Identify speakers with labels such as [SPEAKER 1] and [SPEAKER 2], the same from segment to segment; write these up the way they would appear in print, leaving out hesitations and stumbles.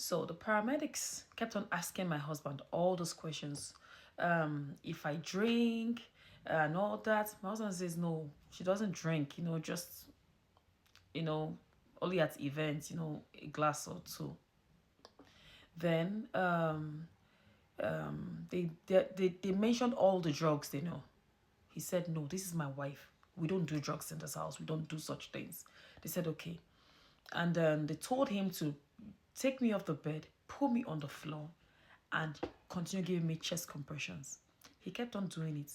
[SPEAKER 1] So the paramedics kept on asking my husband all those questions. If I drink and all that, my husband says no, she doesn't drink. Just you know, only at events. A glass or two. Then they mentioned all the drugs they know. He said, no, this is my wife. We don't do drugs in this house. We don't do such things. They said, okay. And they told him to take me off the bed, put me on the floor, and continue giving me chest compressions. He kept on doing it.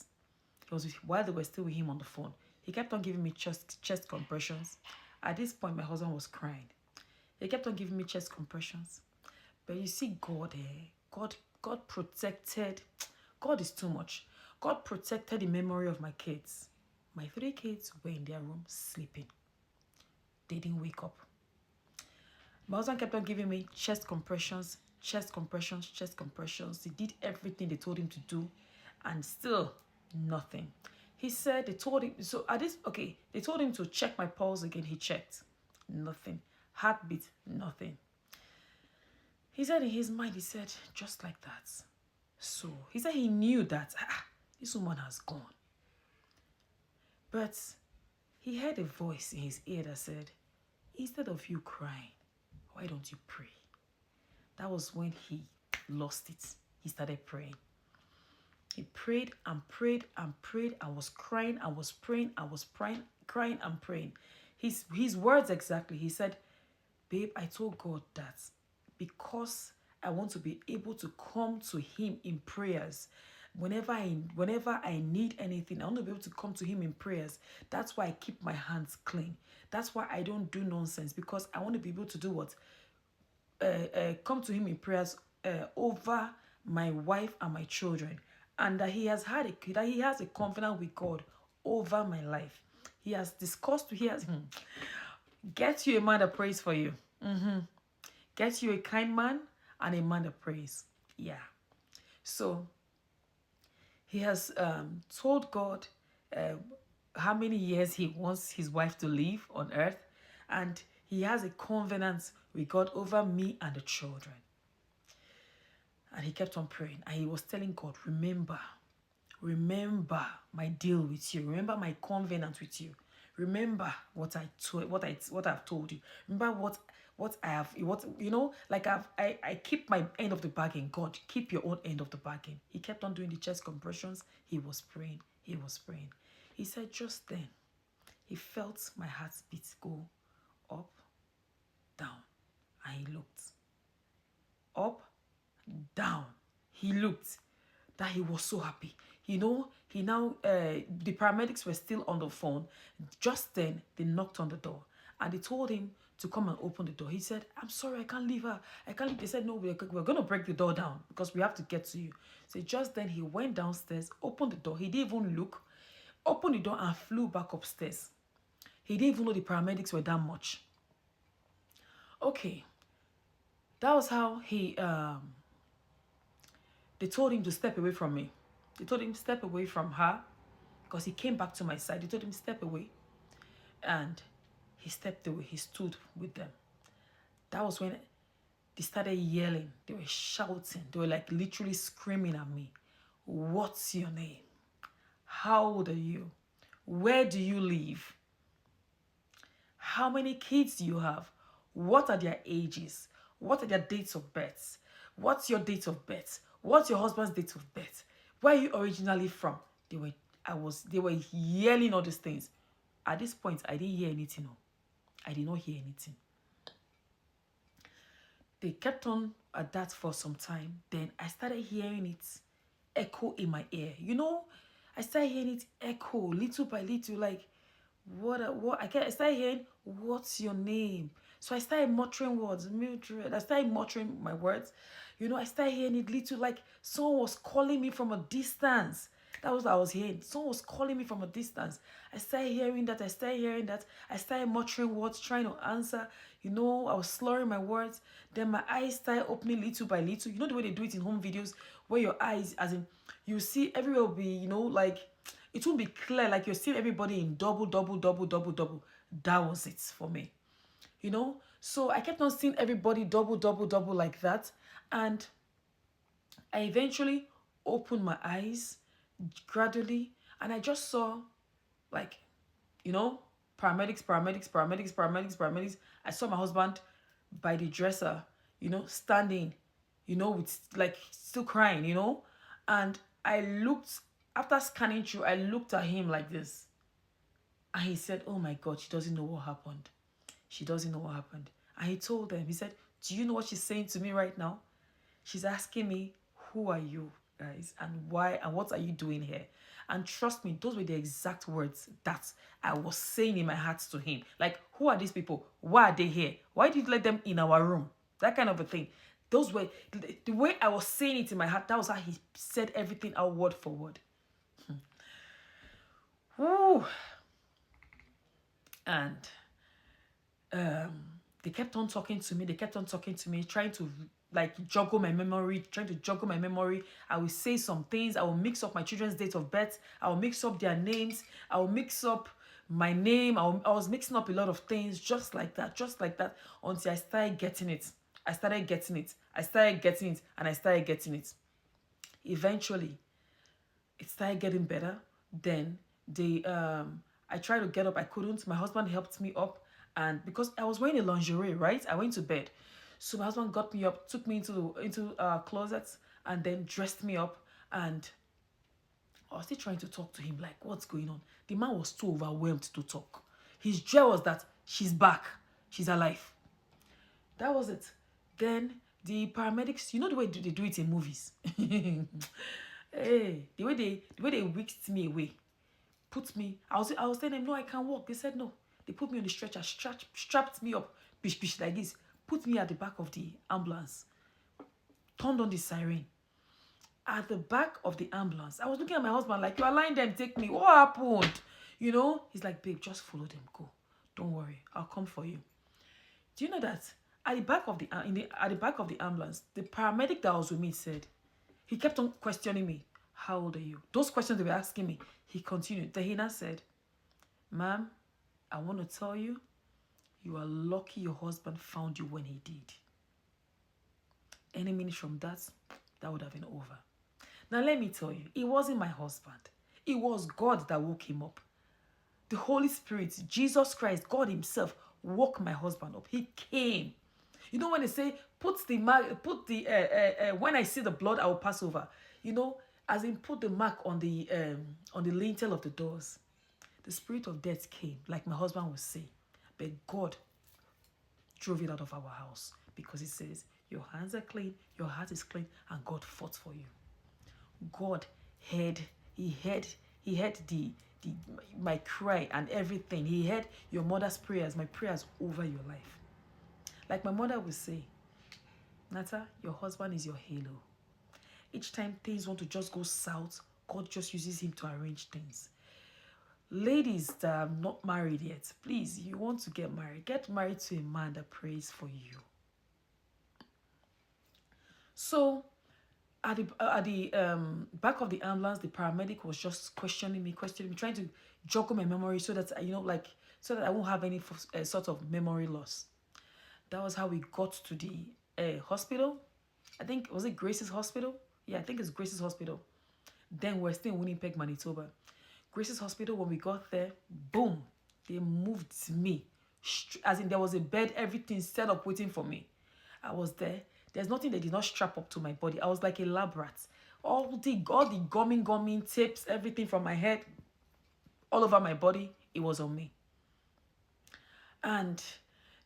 [SPEAKER 1] It was while they were still with him on the phone. He kept on giving me chest compressions. At this point, my husband was crying. He kept on giving me chest compressions. But you see, God, God protected. God is too much. God protected the memory of my kids. My 3 kids were in their room sleeping. They didn't wake up. My husband kept on giving me chest compressions, chest compressions, chest compressions. He did everything they told him to do, and still nothing. He said they told him, so at this, okay, they told him to check my pulse again. He checked. Nothing. Heartbeat, nothing. He said in his mind, he said, just like that. So he said he knew that this woman has gone. But he heard a voice in his ear that said, instead of you crying, why don't you pray? That was when he lost it. He started praying. He prayed and prayed and prayed. I was crying. I was praying. I was praying, crying and praying. His words exactly. He said, babe, I told God that because I want to be able to come to him in prayers. Whenever I need anything, I want to be able to come to him in prayers. That's why I keep my hands clean. That's why I don't do nonsense, because I want to be able to do what? Come to him in prayers over my wife and my children. And that he has a confidence with God over my life. He has get you a man that prays for you. Get you a kind man and a man that prays. Yeah. So he has told God how many years he wants his wife to live on earth. And he has a covenant with God over me and the children. And he kept on praying. And he was telling God, remember my deal with you. Remember my covenant with you. Remember what I've told you. Remember what I have, I keep my end of the bargain. God, keep your own end of the bargain. He kept on doing the chest compressions. He was praying. He said just then, he felt my heartbeat go up, down, and he looked. Up, down. He looked. That he was so happy. He now, the paramedics were still on the phone. Just then, they knocked on the door. And they told him to come and open the door. He said, I'm sorry, I can't leave her. I can't leave. They said, no, we're going to break the door down because we have to get to you. So just then, he went downstairs, opened the door. He didn't even look. Opened the door and flew back upstairs. He didn't even know the paramedics were that much. Okay. That was how they told him to step away from me. They told him step away from her because he came back to my side. They told him step away. And he stepped away. He stood with them. That was when they started yelling. They were shouting. They were like literally screaming at me. What's your name? How old are you? Where do you live? How many kids do you have? What are their ages? What are their dates of birth? What's your date of birth? What's your husband's date of birth? Where are you originally from? They were yelling all these things. At this point, I didn't hear anything. No. I did not hear anything. They kept on at that for some time. Then I started hearing it echo in my ear. I started hearing it echo little by little, like, I started hearing, what's your name? So I started muttering words, Mildred. I started muttering my words. I started hearing it little, like someone was calling me from a distance. That was what I was hearing. Someone was calling me from a distance. I started hearing that. I started muttering words, trying to answer. I was slurring my words. Then my eyes started opening little by little. You know the way they do it in home videos, where your eyes, as in, you see everywhere will be, like, it won't be clear, like you're seeing everybody in double. That was it for me. So I kept on seeing everybody double, double, double like that. And I eventually opened my eyes gradually, and I just saw, like, you know, paramedics, paramedics, paramedics, paramedics, paramedics. I saw my husband by the dresser, standing, with, like, still crying, And I looked, after scanning through, I looked at him like this. And he said, oh my God, she doesn't know what happened. She doesn't know what happened. And he told them, he said, do you know what she's saying to me right now? She's asking me, who are you guys? And why? And what are you doing here? And trust me, those were the exact words that I was saying in my heart to him. Like, who are these people? Why are they here? Why did you let them in our room? That kind of a thing. Those were, the way I was saying it in my heart, that was how he said everything out word for word. Woo. And they kept on talking to me. They kept on talking to me, trying to, like, juggle my memory, I will say some things. I will mix up my children's date of birth. I will mix up their names. I will mix up my name. I was mixing up a lot of things, just like that, until I started getting it. I started getting it, and I started getting it. Eventually, it started getting better. Then I tried to get up. I couldn't. My husband helped me up. And because I was wearing a lingerie, right? I went to bed. So my husband got me up, took me into closets, and then dressed me up. And I was still trying to talk to him, like, what's going on? The man was too overwhelmed to talk. His joy was that she's back. She's alive. That was it. Then the paramedics, the way they do it in movies. Hey, the way they whisked me away, put me. I was telling them, no, I can't walk. They said no. They put me on the stretcher, strapped me up, bish like this, put me at the back of the ambulance, turned on the siren. At the back of the ambulance, I was looking at my husband like, you are lying there, take me. What happened? He's like, babe, just follow them, go. Don't worry, I'll come for you. Do you know that at the back of the ambulance, the paramedic that was with me said, he kept on questioning me, how old are you? Those questions they were asking me, he continued. Then he now said, ma'am, I want to tell you, you are lucky your husband found you when he did. Any minute from that would have been over. Now let me tell you, it wasn't my husband. It was God that woke him up. The Holy Spirit, Jesus Christ, God himself woke my husband up. He came. When they say, when I see the blood, I will pass over. As in put the mark on the lintel of the doors. The spirit of death came, like my husband would say. But God drove it out of our house, because it says, your hands are clean, your heart is clean, and God fought for you. God heard my cry and everything. He heard your mother's prayers, my prayers over your life. Like my mother would say, Nata, your husband is your halo. Each time things want to just go south, God just uses him to arrange things. Ladies that are not married yet, please, you want to get married to a man that prays for you. So at the back of the ambulance, the paramedic was just questioning me, trying to joggle my memory so that so that I won't have any sort of memory loss. That was how we got to the hospital. I think, was it Grace's Hospital? Yeah, I think it's Grace's Hospital. Then we're still in Winnipeg, Manitoba. Grace's Hospital, when we got there, boom, they moved me. As in, there was a bed, everything set up waiting for me. I was there. There's nothing they did not strap up to my body. I was like a lab rat. All the gumming tips, everything from my head, all over my body, it was on me. And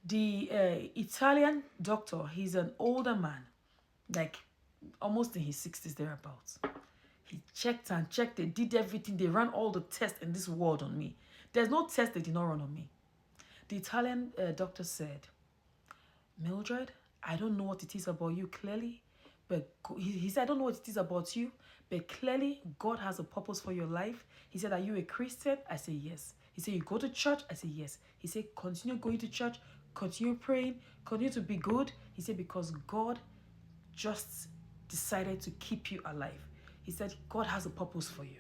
[SPEAKER 1] the Italian doctor, he's an older man, like almost in his 60s thereabouts. He checked and checked. They did everything. They ran all the tests in this world on me. There's no test they did not run on me. The Italian doctor said, Mildred, I don't know what it is about you clearly, but he said, I don't know what it is about you, but clearly God has a purpose for your life. He said, are you a Christian? I said, yes. He said, you go to church? I said, yes. He said, continue going to church, continue praying, continue to be good. He said, because God just decided to keep you alive. He said, God has a purpose for you.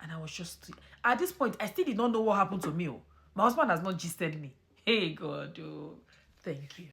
[SPEAKER 1] And I was just, at this point, I still did not know what happened to me. My husband has not gisted me. Hey, God, oh, thank you.